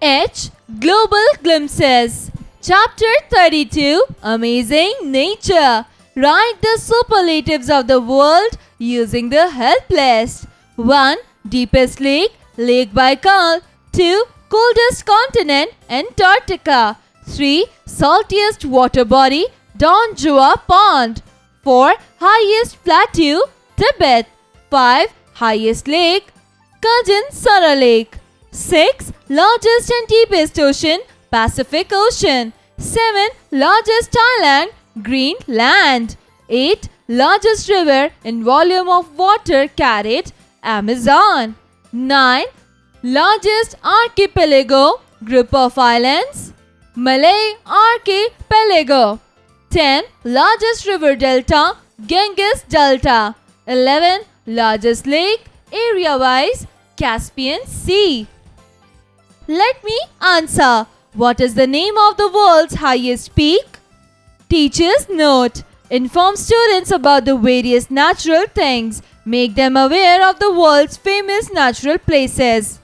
H. Global Glimpses. Chapter 32 Amazing Nature. Write the superlatives of the world using the help list. 1. Deepest lake, Lake Baikal. 2. Coldest continent, Antarctica. 3. Saltiest water body, Dongjua Pond. 4. Highest plateau, Tibet. 5. Highest lake, Kajinsara Lake. 6. Largest and deepest ocean, Pacific Ocean. 7. Largest island, Greenland. 8. Largest river in volume of water carried, Amazon. 9. Largest archipelago, group of islands, Malay Archipelago. 10. Largest river delta, Ganges Delta. 11. Largest lake, area-wise, Caspian Sea. Let me answer. What is the name of the world's highest peak? Teacher's note. Inform students about the various natural things. Make them aware of the world's famous natural places.